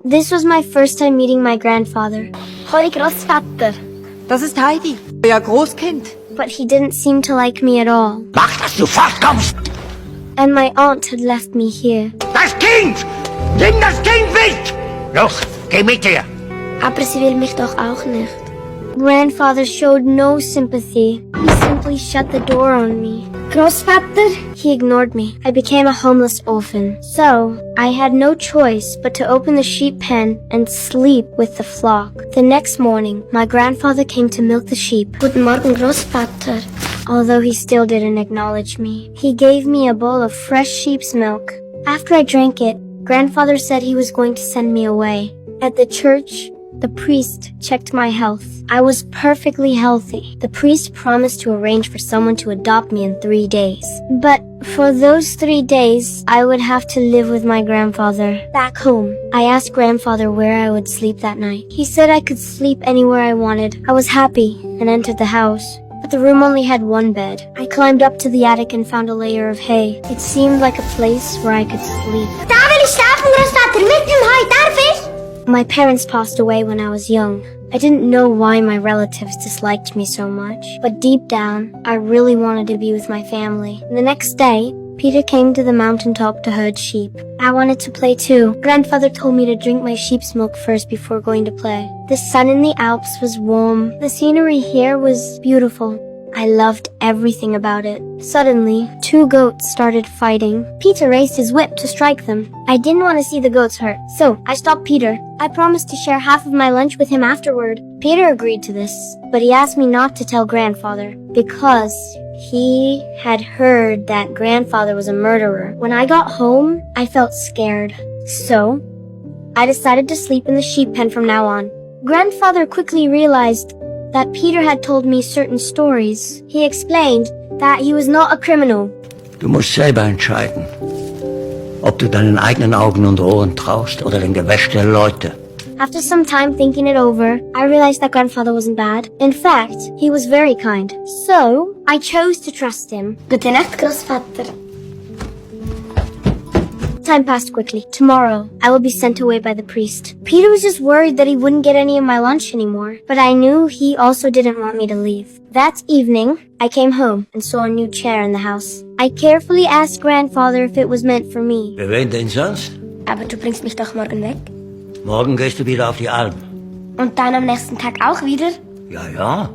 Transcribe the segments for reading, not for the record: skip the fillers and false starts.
This was my first time meeting my grandfather. Hoi Großvater. Das ist Heidi, euer Großkind. But he didn't seem to like me at all. Mach, dass du fortkommst! And my aunt had left me here. Das Kind! Nimm das Kind mit! Los, geh mit dir! Aber sie will mich doch auch nicht. Grandfather showed no sympathy. He simply shut the door on me. Großvater? He ignored me. I became a homeless orphan. So, I had no choice but to open the sheep pen and sleep with the flock. The next morning, my grandfather came to milk the sheep. Guten Morgen, Großvater. Although he still didn't acknowledge me. He gave me a bowl of fresh sheep's milk. After I drank it, Grandfather said he was going to send me away. At the church, the priest checked my health. I was perfectly healthy. The priest promised to arrange for someone to adopt me in 3 days. But for those 3 days, I would have to live with my grandfather back home. I asked Grandfather where I would sleep that night. He said I could sleep anywhere I wanted. I was happy and entered the house. But the room only had one bed. I climbed up to the attic and found a layer of hay. It seemed like a place where I could sleep. Da will ich schlafen, Großvater, mit dem Heu, darf ich? My parents passed away when I was young. I didn't know why my relatives disliked me so much, but deep down, I really wanted to be with my family. The next day, Peter came to the mountaintop to herd sheep. I wanted to play too. Grandfather told me to drink my sheep's milk first before going to play. The sun in the Alps was warm. The scenery here was beautiful. I loved everything about it. Suddenly, 2 goats started fighting. Peter raised his whip to strike them. I didn't want to see the goats hurt, so I stopped Peter. I promised to share half of my lunch with him afterward. Peter agreed to this, but he asked me not to tell Grandfather because he had heard that Grandfather was a murderer. When I got home, I felt scared. So, I decided to sleep in the sheep pen from now on. Grandfather quickly realized that Peter had told me certain stories. He explained that he was not a criminal. Du musst selber entscheiden, ob du deinen eigenen Augen und Ohren traust oder dem Gewäsch der Leute. After some time thinking it over, I realized that Grandfather wasn't bad. In fact, he was very kind. So, I chose to trust him. Gute Nacht, Großvater. Time passed quickly. Tomorrow, I will be sent away by the priest. Peter was just worried that he wouldn't get any of my lunch anymore, but I knew he also didn't want me to leave. That evening, I came home and saw a new chair in the house. I carefully asked Grandfather if it was meant for me. Für wen denn sonst? Aber du bringst mich doch morgen weg. Morgen gehst du wieder auf die Alm. Und dann am nächsten Tag auch wieder? Ja, ja.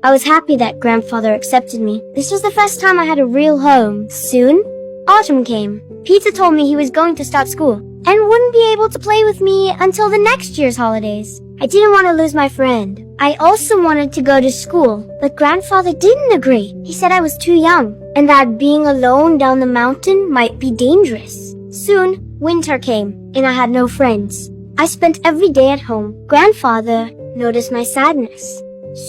I was happy that Grandfather accepted me. This was the first time I had a real home. Soon, autumn came. Peter told me he was going to start school and wouldn't be able to play with me until the next year's holidays. I didn't want to lose my friend. I also wanted to go to school, but Grandfather didn't agree. He said I was too young and that being alone down the mountain might be dangerous. Soon, winter came and I had no friends. I spent every day at home. Grandfather noticed my sadness.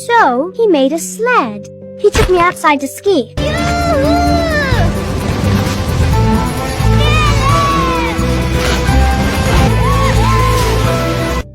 So, he made a sled. He took me outside to ski.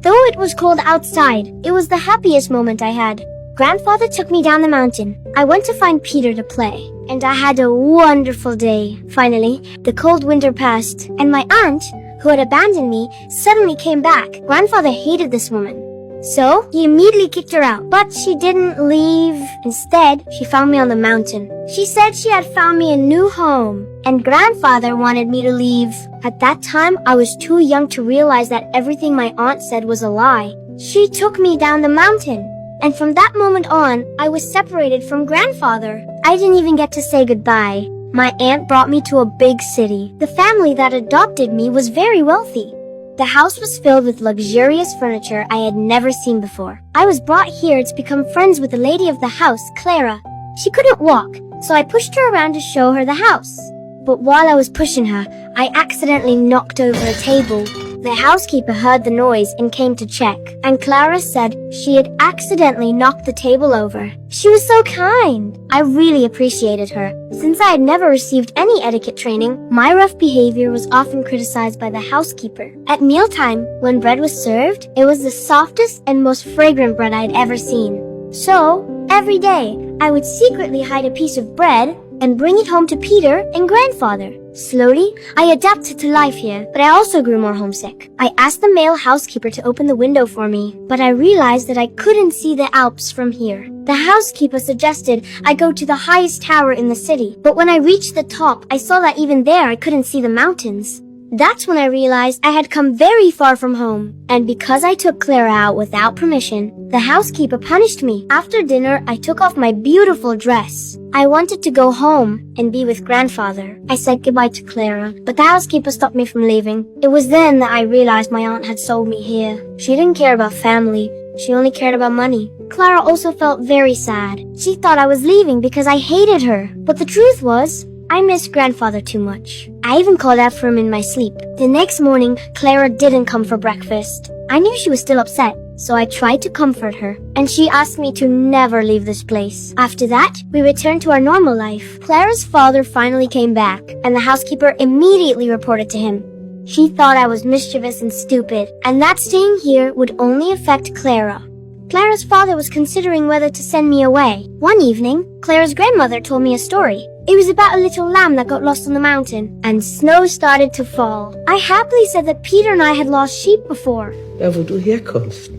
Though it was cold outside, it was the happiest moment I had. Grandfather took me down the mountain. I went to find Peter to play, and I had a wonderful day. Finally, the cold winter passed, and my aunt, who had abandoned me, suddenly came back. Grandfather hated this woman. So, he immediately kicked her out. But she didn't leave. Instead, she found me on the mountain. She said she had found me a new home, and Grandfather wanted me to leave. At that time, I was too young to realize that everything my aunt said was a lie. She took me down the mountain, and from that moment on, I was separated from Grandfather. I didn't even get to say goodbye. My aunt brought me to a big city. The family that adopted me was very wealthy. The house was filled with luxurious furniture I had never seen before. I was brought here to become friends with the lady of the house, Clara. She couldn't walk, so I pushed her around to show her the house. But while I was pushing her, I accidentally knocked over a table. The housekeeper heard the noise and came to check, and Clara said she had accidentally knocked the table over. She was so kind. I really appreciated her. Since I had never received any etiquette training, my rough behavior was often criticized by the housekeeper. At mealtime, when bread was served, it was the softest and most fragrant bread I had ever seen. So, every day, I would secretly hide a piece of bread and bring it home to Peter and Grandfather. Slowly, I adapted to life here, but I also grew more homesick. I asked the male housekeeper to open the window for me, but I realized that I couldn't see the Alps from here. The housekeeper suggested I go to the highest tower in the city, but when I reached the top, I saw that even there I couldn't see the mountains. That's when I realized I had come very far from home. And because I took Clara out without permission, the housekeeper punished me. After dinner, I took off my beautiful dress. I wanted to go home and be with grandfather. I said goodbye to Clara, but the housekeeper stopped me from leaving. It was then that I realized my aunt had sold me here. She didn't care about family. She only cared about money. Clara also felt very sad. She thought I was leaving because I hated her. But the truth was, I missed grandfather too much. I even called out for him in my sleep. The next morning, Clara didn't come for breakfast. I knew she was still upset, so I tried to comfort her, and she asked me to never leave this place. After that, we returned to our normal life. Clara's father finally came back, and the housekeeper immediately reported to him. She thought I was mischievous and stupid, and that staying here would only affect Clara. Clara's father was considering whether to send me away. One evening, Clara's grandmother told me a story. It was about a little lamb that got lost on the mountain, and snow started to fall. I happily said that Peter and I had lost sheep before. Da, wo du herkommst,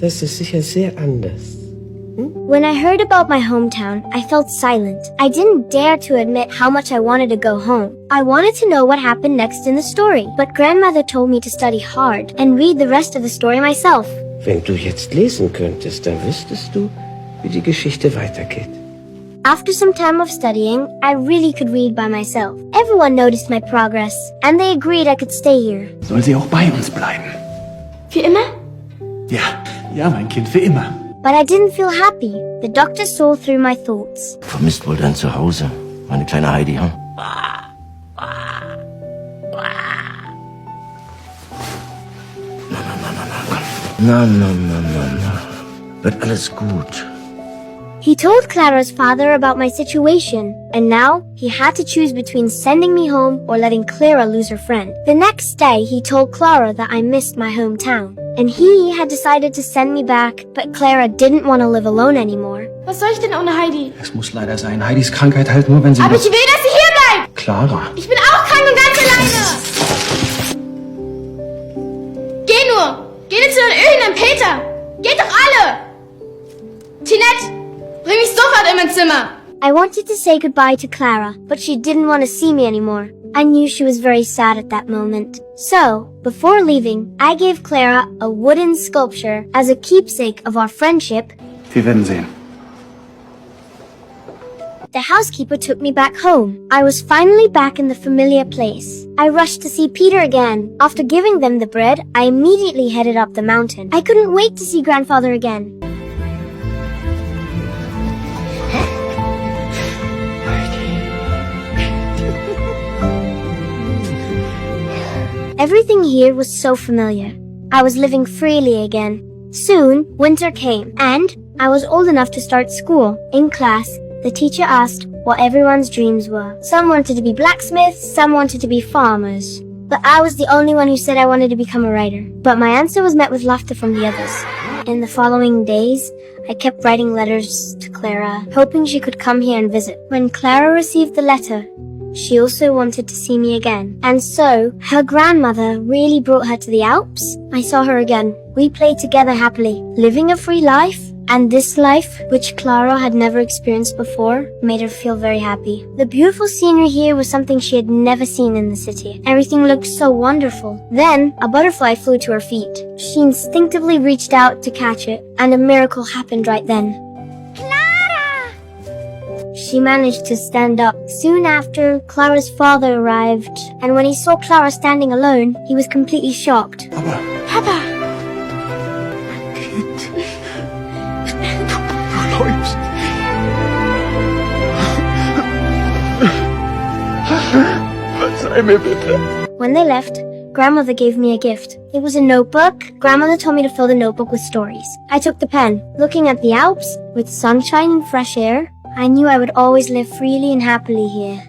das ist sicher sehr anders. When I heard about my hometown, I felt silent. I didn't dare to admit how much I wanted to go home. I wanted to know what happened next in the story, but grandmother told me to study hard and read the rest of the story myself. Wenn du jetzt lesen könntest, dann wüsstest du, wie die Geschichte weitergeht. After some time of studying, I really could read by myself. Everyone noticed my progress, and they agreed I could stay here. Soll sie auch bei uns bleiben? Für immer? Ja, mein Kind, für immer. But I didn't feel happy. The doctor saw through my thoughts. Vermisst wohl dein Zuhause, meine kleine Heidi, hm? Na, komm. Na. Wird alles gut. He told Clara's father about my situation, and now he had to choose between sending me home or letting Clara lose her friend. The next day, he told Clara that I missed my hometown, and he had decided to send me back, but Clara didn't want to live alone anymore. Was soll ich denn ohne Heidi? Es muss leider sein. Heidis Krankheit heilt nur, wenn sie... Aber ich will, dass sie hier bleibt! Clara. Ich bin auch krank und ganz alleine! Geh nur! Geht zu den Ölen und Peter! Geht doch alle! Tinette, bring mich sofort in mein Zimmer! I wanted to say goodbye to Clara, but she didn't want to see me anymore. I knew she was very sad at that moment. So, before leaving, I gave Clara a wooden sculpture as a keepsake of our friendship. Wir werden sehen. The housekeeper took me back home. I was finally back in the familiar place. I rushed to see Peter again. After giving them the bread, I immediately headed up the mountain. I couldn't wait to see grandfather again. Everything here was so familiar. I was living freely again. Soon, winter came, and I was old enough to start school. In class, the teacher asked what everyone's dreams were. Some wanted to be blacksmiths, some wanted to be farmers. But I was the only one who said I wanted to become a writer. But my answer was met with laughter from the others. In the following days, I kept writing letters to Clara, hoping she could come here and visit. When Clara received the letter, she also wanted to see me again. And so, her grandmother really brought her to the Alps. I saw her again. We played together happily, living a free life. And this life, which Clara had never experienced before, made her feel very happy. The beautiful scenery here was something she had never seen in the city. Everything looked so wonderful. Then, a butterfly flew to her feet. She instinctively reached out to catch it, and a miracle happened right then. She managed to stand up. Soon after, Clara's father arrived, and when he saw Clara standing alone, he was completely shocked. Papa! Kind. Du läufst. Verzeih mir bitte. When they left, Grandmother gave me a gift. It was a notebook. Grandmother told me to fill the notebook with stories. I took the pen. Looking at the Alps, with sunshine and fresh air, I knew I would always live freely and happily here.